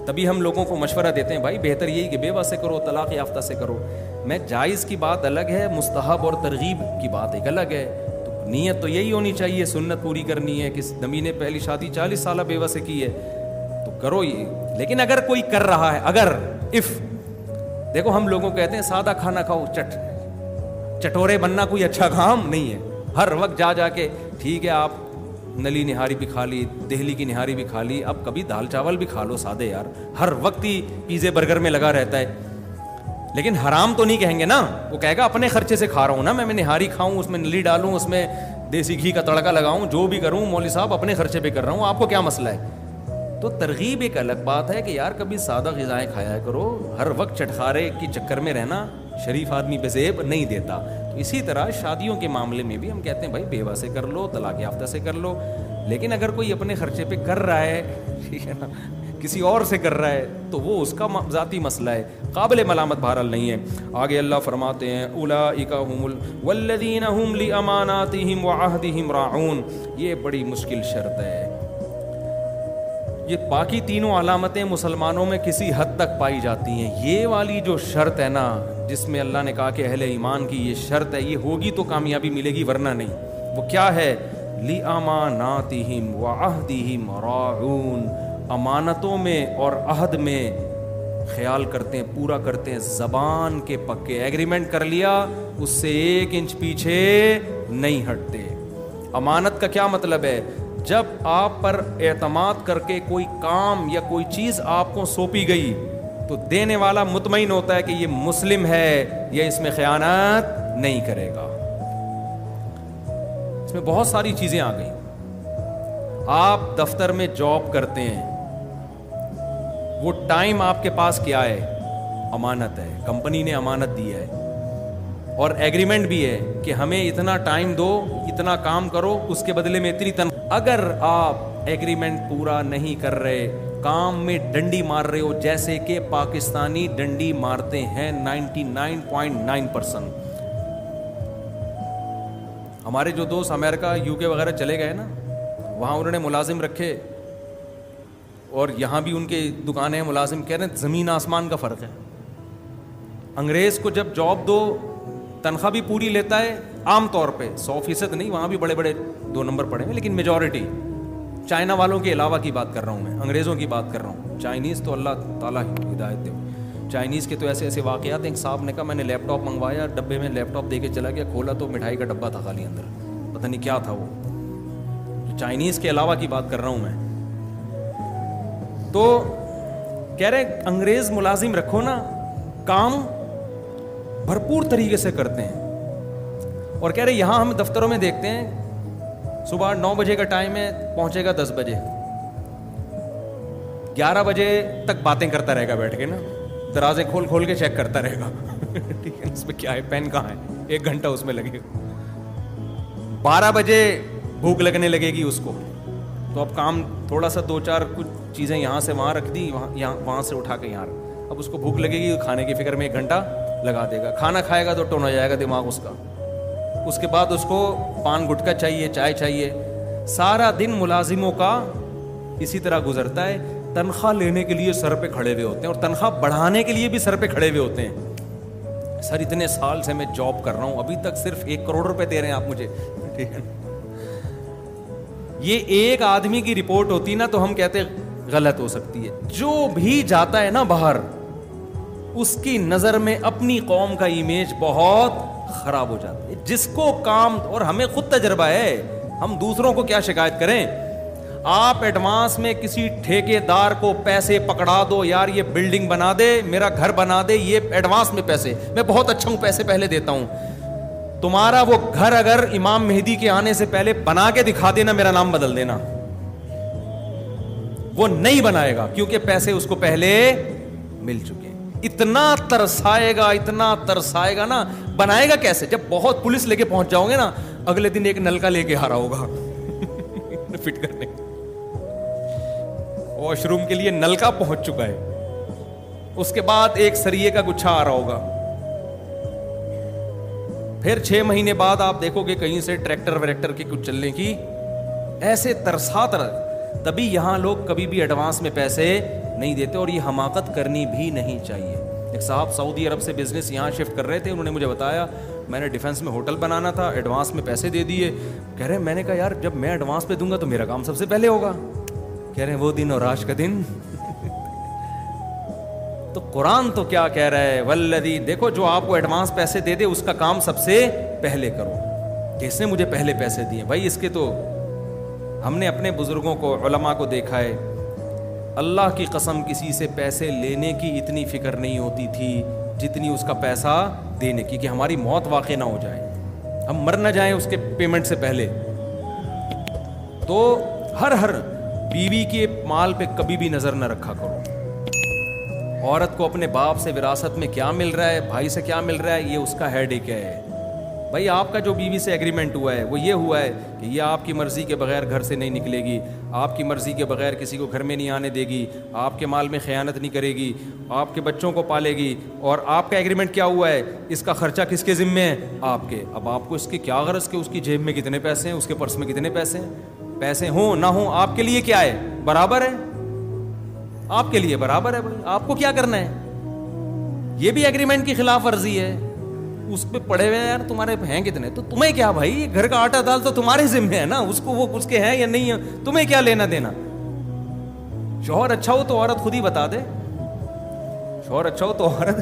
تبھی ہم لوگوں کو مشورہ دیتے ہیں بھائی بہتر یہی کہ بیوہ سے کرو, طلاق یافتہ سے کرو. میں جائز کی بات الگ ہے, مستحب اور ترغیب کی بات ایک الگ ہے. تو نیت تو یہی ہونی چاہیے, سنت پوری کرنی ہے. کس نبی نے پہلی شادی 40 سالہ بیوہ سے کی ہے تو کرو یہ. لیکن اگر کوئی کر رہا ہے, اگر دیکھو ہم لوگوں کہتے ہیں سادہ کھانا کھاؤ, چٹورے بننا کوئی اچھا کام نہیں ہے. ہر وقت جا کے ٹھیک ہے آپ نلی نہاری بھی کھا لی, دہلی کی نہاری بھی کھا لی, اب کبھی دال چاول بھی کھا لو سادے یار. ہر وقت ہی پیزے برگر میں لگا رہتا ہے. لیکن حرام تو نہیں کہیں گے نا, وہ کہے گا اپنے خرچے سے کھا رہا ہوں نا, میں نہاری کھاؤں, اس میں نلی ڈالوں, اس میں دیسی گھی کا تڑکا لگاؤں, جو بھی کروں مولوی صاحب اپنے خرچے پہ کر رہا ہوں, آپ کو کیا مسئلہ ہے. تو ترغیب ایک الگ بات ہے کہ یار کبھی سادہ غذائیں کھایا کرو. ہر وقت چٹخارے کی چکر میں رہنا شریف آدمی بے زیب نہیں دیتا. تو اسی طرح شادیوں کے معاملے میں بھی ہم کہتے ہیں بھائی بیوہ سے کر لو, طلاق یافتہ سے کر لو. لیکن اگر کوئی اپنے خرچے پہ کر رہا ہے, ٹھیک ہے نا, کسی اور سے کر رہا ہے تو وہ اس کا ذاتی مسئلہ ہے, قابل ملامت بہرحال نہیں ہے. آگے اللہ فرماتے ہیں اولئک هم والذین هم لاماناتهم وعهدهم راعون. یہ بڑی مشکل شرط ہے. یہ باقی تینوں علامتیں مسلمانوں میں کسی حد تک پائی جاتی ہیں. یہ والی جو شرط ہے نا, جس میں اللہ نے کہا کہ اہل ایمان کی یہ شرط ہے, یہ ہوگی تو کامیابی ملے گی ورنہ نہیں. وہ کیا ہے, لِأَمَانَاتِهِمْ وَعَهْدِهِمْ رَاعُونَ. امانتوں میں اور عہد میں خیال کرتے ہیں, پورا کرتے ہیں, زبان کے پکے. ایگریمنٹ کر لیا, اس سے 1 انچ پیچھے نہیں ہٹتے. امانت کا کیا مطلب ہے, جب آپ پر اعتماد کر کے کوئی کام یا کوئی چیز آپ کو سونپی گئی تو دینے والا مطمئن ہوتا ہے کہ یہ مسلم ہے, یہ اس میں خیانت نہیں کرے گا. اس میں بہت ساری چیزیں آ گئیں. آپ دفتر میں جاب کرتے ہیں, وہ ٹائم آپ کے پاس کیا ہے, امانت ہے, کمپنی نے امانت دی ہے, اور ایگریمنٹ بھی ہے کہ ہمیں اتنا ٹائم دو, اتنا کام کرو, اس کے بدلے میں اتنی تنخواہ. اگر آپ ایگریمنٹ پورا نہیں کر رہے, کام میں ڈنڈی مار رہے ہو, جیسے کہ پاکستانی ڈنڈی مارتے ہیں 99.9%. ہمارے جو دوست امریکہ UK وغیرہ چلے گئے نا, وہاں انہوں نے ملازم رکھے, اور یہاں بھی ان کے دکانیں ملازم, کہہ رہے ہیں زمین آسمان کا فرق ہے. انگریز کو جب جاب دو تنخواہ بھی پوری لیتا ہے, عام طور پہ 100% نہیں, وہاں بھی بڑے بڑے 2 نمبر پڑے ہیں, لیکن میجورٹی. چائنا والوں کے علاوہ کی بات کر رہا ہوں میں, انگریزوں کی بات کر رہا ہوں. چائنیز تو اللہ تعالیٰ ہدایت دے. چائنیز کے تو ایسے ایسے واقعات ہیں. ایک صاحب نے کہا میں نے لیپ ٹاپ منگوایا, ڈبے میں لیپ ٹاپ دے کے چلا گیا, کھولا تو مٹھائی کا ڈبہ تھا خالی اندر, پتہ نہیں کیا تھا وہ. چائنیز کے علاوہ کی بات کر رہا ہوں میں. تو کہہ رہے انگریز ملازم رکھو نا, کام بھرپور طریقے سے کرتے ہیں. اور کہہ رہے یہاں ہم دفتروں میں دیکھتے ہیں صبح 9 بجے کا ٹائم ہے, پہنچے گا 10 بجے, 11 بجے تک باتیں کرتا رہے گا بیٹھ کے نا, درازیں کھول کھول کے چیک کرتا رہے گا. ٹھیک ہے, اس میں کیا ہے, پین کہاں ہے, 1 گھنٹہ اس میں لگے گا. 12 بجے بھوک لگنے لگے گی اس کو, تو اب کام تھوڑا سا 2-4 کچھ چیزیں یہاں سے وہاں رکھ دی, وہاں سے اٹھا کے یہاں. اب اس کو بھوک لگے گی, کھانے کی فکر میں 1 گھنٹہ لگا دے گا. کھانا کھائے گا تو ٹون ہو جائے گا دماغ اس کا. اس کے بعد اس کو پان گٹکا چاہیے, چائے چاہیے. سارا دن ملازموں کا اسی طرح گزرتا ہے. تنخواہ لینے کے لیے سر پہ کھڑے ہوئے ہوتے ہیں, اور تنخواہ بڑھانے کے لیے بھی سر پہ کھڑے ہوئے ہوتے ہیں. سر اتنے سال سے میں جاب کر رہا ہوں, ابھی تک صرف 1 کروڑ روپے دے رہے ہیں آپ مجھے. ٹھیک ہے, یہ ایک آدمی کی رپورٹ ہوتی نا تو ہم کہتے غلط ہو سکتی ہے. جو بھی جاتا ہے نا باہر, اس کی نظر میں اپنی قوم کا امیج بہت خراب ہو جاتا ہے. جس کو کام, اور ہمیں خود تجربہ ہے, ہم دوسروں کو کیا شکایت کریں. آپ ایڈوانس میں کسی ٹھیکیدار کو پیسے پکڑا دو, یار یہ بلڈنگ بنا دے, میرا گھر بنا دے, یہ ایڈوانس میں پیسے, میں بہت اچھا ہوں, پیسے پہلے دیتا ہوں. تمہارا وہ گھر اگر امام مہدی کے آنے سے پہلے بنا کے دکھا دینا, میرا نام بدل دینا. وہ نہیں بنائے گا کیونکہ پیسے اس کو پہلے مل چکے ہیں. اتنا ترسائے گا نا, بنائے گا کیسے؟ جب بہت پولیس لے کے پہنچ جاؤ گے نا, اگلے دن ایک نلکا لے کے آ رہا ہوگا فٹ کرنے, واش روم کے لیے نلکا پہنچ چکا ہے. اس کے بعد ایک سریے کا گچھا آ رہا ہوگا. پھر 6 مہینے بعد آپ دیکھو گے کہیں سے ٹریکٹر وریکٹر کے کچھ چلنے کی, ایسے ترسات رہا. تبھی یہاں لوگ کبھی بھی ایڈوانس میں پیسے نہیں دیتے, اور یہ حماقت کرنی بھی نہیں چاہیے. ایک صاحب سعودی عرب سے بزنس یہاں شفٹ کر رہے تھے, انہوں نے مجھے بتایا میں نے ڈیفینس میں ہوٹل بنانا تھا, ایڈوانس میں پیسے دے دیے. کہہ رہے ہیں, میں نے کہا یار جب میں ایڈوانس پہ دوں گا تو میرا کام سب سے پہلے ہوگا. کہہ رہے ہیں وہ دن اور آج کا دن. تو قرآن تو کیا کہہ رہا ہے, والذی, دیکھو جو آپ کو ایڈوانس پیسے دے دے اس کا کام سب سے پہلے کرو. کہ اس نے مجھے پہلے پیسے دیے, بھائی اس کے تو ہم نے اپنے بزرگوں کو, علماء کو دیکھا ہے, اللہ کی قسم کسی سے پیسے لینے کی اتنی فکر نہیں ہوتی تھی جتنی اس کا پیسہ دینے کی, کہ ہماری موت واقع نہ ہو جائے, ہم مر نہ جائیں اس کے پیمنٹ سے پہلے. تو ہر بیوی کے مال پہ کبھی بھی نظر نہ رکھا کرو. عورت کو اپنے باپ سے وراثت میں کیا مل رہا ہے, بھائی سے کیا مل رہا ہے, یہ اس کا ہیڈ ایک ہے. بھائی آپ کا جو بیوی سے ایگریمنٹ ہوا ہے وہ یہ ہوا ہے کہ یہ آپ کی مرضی کے بغیر گھر سے نہیں نکلے گی, آپ کی مرضی کے بغیر کسی کو گھر میں نہیں آنے دے گی, آپ کے مال میں خیانت نہیں کرے گی, آپ کے بچوں کو پالے گی, اور آپ کا ایگریمنٹ کیا ہوا ہے, اس کا خرچہ کس کے ذمے ہے, آپ کے. اب آپ کو اس کے کیا غرض کہ اس کی جیب میں کتنے پیسے ہیں, اس کے پرس میں کتنے پیسے ہیں. پیسے ہوں نہ ہوں آپ کے لیے کیا ہے, برابر ہے, آپ کے لیے برابر ہے. بھائی آپ کو کیا کرنا ہے, یہ بھی ایگریمنٹ کی خلاف ورزی ہے. اس پہ پڑے ہوئے یار تمہارے ہیں کتنے, تو تمہیں کیا بھائی, گھر کا آٹا دال تو تمہارے ذمہ ہے نا, اس کو وہ اس کے ہیں یا نہیں ہے, تمہیں کیا لینا دینا. شوہر اچھا ہو تو عورت خود ہی بتا دے, شوہر اچھا ہو تو عورت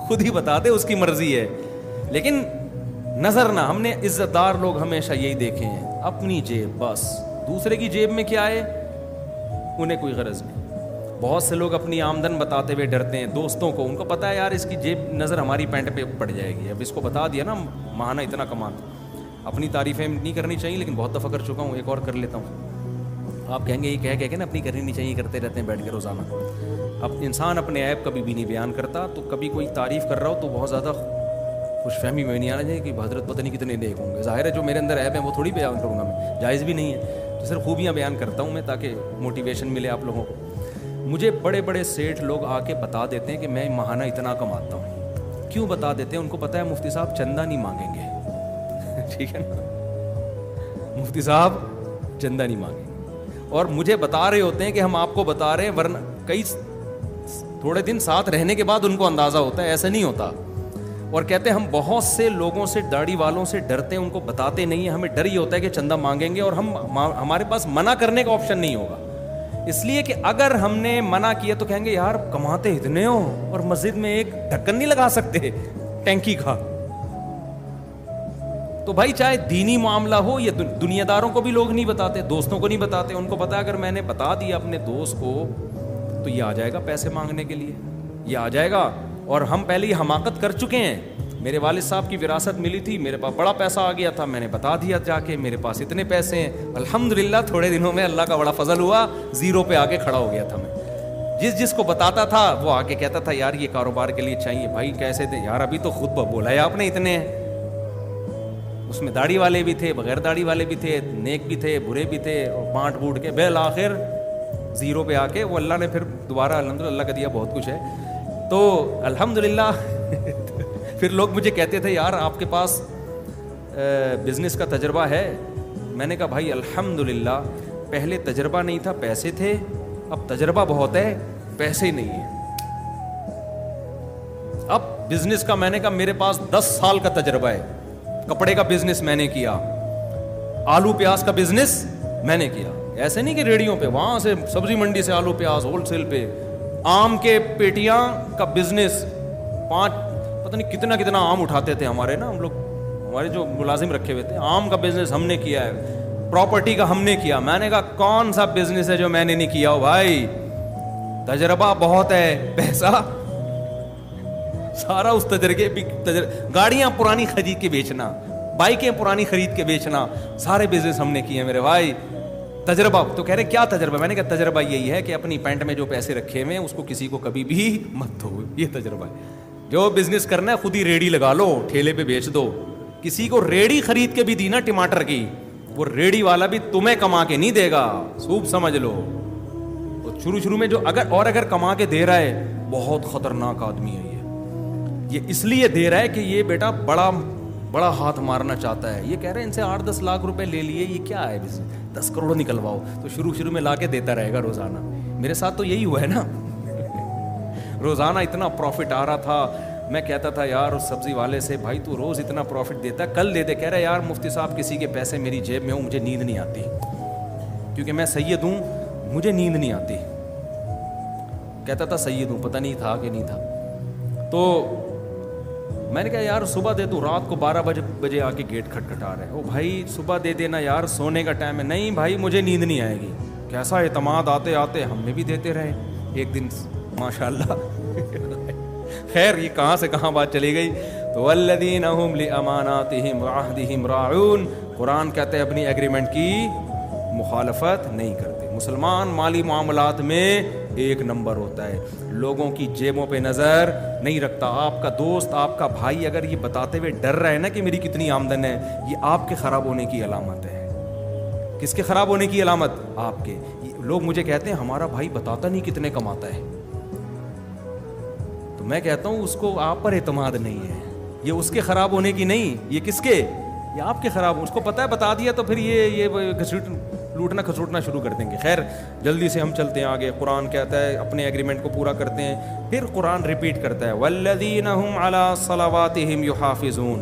خود ہی بتا دے, اس کی مرضی ہے. لیکن نظر نہ, ہم نے عزت دار لوگ ہمیشہ یہی دیکھے ہیں, اپنی جیب بس, دوسرے کی جیب میں کیا ہے انہیں کوئی غرض نہیں. بہت سے لوگ اپنی آمدن بتاتے ہوئے ڈرتے ہیں دوستوں کو, ان کو پتا ہے یار اس کی جیب نظر ہماری پینٹ پہ پڑ جائے گی, اب اس کو بتا دیا نا ماہانہ اتنا کماتا. اپنی تعریفیں نہیں کرنی چاہیے, لیکن بہت دفعہ کر چکا ہوں, ایک اور کر لیتا ہوں. آپ کہیں گے یہ کہہ کے نا اپنی کرنی نہیں چاہیے, کرتے رہتے ہیں بیٹھ کے روزانہ. اب انسان اپنے عیب کبھی بھی نہیں بیان کرتا, تو کبھی کوئی تعریف کر رہا ہو تو بہت زیادہ خوش فہمی میں نہیں آنا چاہیے کہ حضرت پتہ نہیں کتنے نیک ہوں گے. ظاہر ہے جو میرے اندر عیب ہے وہ تھوڑی بیان کروں گا میں, جائز بھی نہیں ہے. تو صرف خوبیاں بیان کرتا ہوں میں تاکہ موٹیویشن ملے آپ لوگوں کو. مجھے بڑے بڑے سیٹھ لوگ آ کے بتا دیتے ہیں کہ میں ماہانہ اتنا کماتا ہوں. کیوں بتا دیتے ہیں, ان کو پتا ہے مفتی صاحب چندہ نہیں مانگیں گے. ٹھیک ہے نا, مفتی صاحب چندہ نہیں مانگیں گے, اور مجھے بتا رہے ہوتے ہیں کہ ہم آپ کو بتا رہے ہیں, ورنہ کئی تھوڑے دن ساتھ رہنے کے بعد ان کو اندازہ ہوتا ہے, ایسا نہیں ہوتا. اور کہتے ہیں ہم بہت سے لوگوں سے, داڑھی والوں سے ڈرتے ہیں, ان کو بتاتے نہیں ہیں, ہمیں ڈر ہی ہوتا ہے کہ چندہ مانگیں گے اور ہمارے پاس منع کرنے کا آپشن نہیں ہوگا. اس لیے کہ اگر ہم نے منع کیا تو کہیں گے یار کماتے اتنے ہو اور مسجد میں ایک ڈھکن نہیں لگا سکتے ٹینکی کا. تو بھائی چاہے دینی معاملہ ہو یا دنیا داروں کو بھی لوگ نہیں بتاتے, دوستوں کو نہیں بتاتے. ان کو پتا ہے اگر میں نے بتا دیا اپنے دوست کو تو یہ آ جائے گا پیسے مانگنے کے لیے, یہ آ جائے گا. اور ہم پہلے یہ حماقت کر چکے ہیں. میرے والد صاحب کی وراثت ملی تھی, میرے پاس بڑا پیسہ آ گیا تھا, میں نے بتا دیا جا کے میرے پاس اتنے پیسے ہیں. الحمدللہ تھوڑے دنوں میں اللہ کا بڑا فضل ہوا, زیرو پہ آ کے کھڑا ہو گیا تھا. میں جس کو بتاتا تھا وہ آ کے کہتا تھا یار یہ کاروبار کے لیے چاہیے. بھائی کیسے تھے یار, ابھی تو خود بولا ہے آپ نے اتنے ہیں. اس میں داڑھی والے بھی تھے, بغیر داڑھی والے بھی تھے, نیک بھی تھے, برے بھی تھے, اور بانٹ بوٹ کے بالآخر زیرو پہ آ کے وہ اللہ نے پھر دوبارہ الحمدللہ اللہ کا دیا بہت کچھ ہے. تو الحمدللہ پھر لوگ مجھے کہتے تھے یار آپ کے پاس بزنس کا تجربہ ہے. میں نے کہا بھائی الحمدللہ پہلے تجربہ نہیں تھا, پیسے تھے, اب تجربہ بہت ہے, پیسے نہیں ہیں. اب بزنس کا میں نے کہا میرے پاس 10 سال کا تجربہ ہے. کپڑے کا بزنس میں نے کیا, آلو پیاز کا بزنس میں نے کیا. ایسے نہیں کہ ریڑیوں پہ, وہاں سے سبزی منڈی سے آلو پیاز ہول سیل پہ آم کے پیٹیاں کا بزنس، 5 پتہ نہیں کتنا کتنا آم اٹھاتے تھے ہمارے نا، ہم لوگ ہمارے جو ملازم رکھے ہوئے تھے، آم کا بزنس ہم نے کیا ہے، پراپرٹی کا ہم نے کیا. میں نے کہا کون سا بزنس ہے جو میں نے نہیں کیا ہو بھائی، تجربہ بہت ہے، پیسہ سارا اس گاڑیاں پرانی خرید کے بیچنا، بائکیں پرانی خرید کے بیچنا، سارے بزنس ہم نے کیے ہیں میرے بھائی. تجربہ تو کہہ رہے کیا تجربہ؟ میں نے کہا تجربہ یہی ہے کہ اپنی پینٹ میں جو پیسے رکھے ہوئے ہیں اس کو کسی کو کبھی بھی مت دو، یہ تجربہ ہے. جو بزنس کرنا ہے خود ہی ریڑی لگا لو، ٹھیلے پہ بیچ دو. کسی کو ریڑی خرید کے بھی دی نا ٹماٹر کی، وہ ریڑی والا بھی تمہیں کما کے نہیں دے گا، خوب سمجھ لو. شروع میں جو اگر کما کے دے رہا ہے، بہت خطرناک آدمی ہے یہ اس لیے دے رہا ہے کہ یہ بیٹا بڑا ہاتھ مارنا چاہتا ہے. یہ کہہ رہے ہیں ان سے 8-10 لاکھ روپے لے لیے، یہ کیا ہے 10 کروڑ نکلواؤ، تو شروع میں لا کے دیتا رہے گا روزانہ. میرے ساتھ تو یہی ہوا ہے نا، روزانہ اتنا پروفٹ آ رہا تھا. میں کہتا تھا یار اس سبزی والے سے، بھائی تو روز اتنا پروفٹ دیتا ہے، کل دے دے. کہہ رہا ہے یار مفتی صاحب کسی کے پیسے میری جیب میں ہوں، مجھے نیند نہیں آتی، کیونکہ میں سید ہوں، مجھے نیند نہیں آتی. کہتا تھا سید ہوں، پتہ نہیں تھا کہ نہیں تھا. تو میں نے کہا یار صبح دے دوں، رات کو 12 بجے آ کے گیٹ کھٹکھٹا رہے. او بھائی صبح دے دینا یار، سونے کا ٹائم ہے. نہیں بھائی مجھے نیند نہیں آئے گی. کیسا اعتماد، آتے آتے ہم نے بھی دیتے رہے. ایک دن ماشاء اللہ خیر یہ کہاں سے کہاں بات چلی گئی. تو والذین هم لاماناتهم وعهدهم راعون، قرآن کہتے ہیں اپنی ایگریمنٹ کی مخالفت نہیں کرتے. مسلمان مالی معاملات میں ایک نمبر ہوتا ہے، لوگوں کی جیبوں پہ نظر نہیں رکھتا. آپ کا دوست، آپ کا بھائی اگر یہ بتاتے ہوئے ڈر رہا ہے نا کہ میری کتنی آمدن ہے، یہ آپ کے خراب ہونے کی علامت ہے. کس کے خراب ہونے کی علامت؟ آپ کے. لوگ مجھے کہتے ہیں ہمارا بھائی بتاتا نہیں کتنے کماتا ہے، تو میں کہتا ہوں اس کو آپ پر اعتماد نہیں ہے. یہ اس کے خراب ہونے کی نہیں، یہ کس کے؟ یہ آپ کے خراب. اس کو پتہ ہے بتا دیا تو پھر یہ لوٹنا کھسوٹنا شروع کر دیں گے. خیر جلدی سے ہم چلتے ہیں آگے. قرآن کہتا ہے اپنے ایگریمنٹ کو پورا کرتے ہیں، پھر قرآن ریپیٹ کرتا ہے والذین هم علی صلواتہم یحافظون،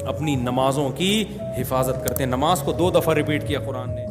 اپنی نمازوں کی حفاظت کرتے ہیں. نماز کو 2 دفعہ ریپیٹ کیا قرآن نے.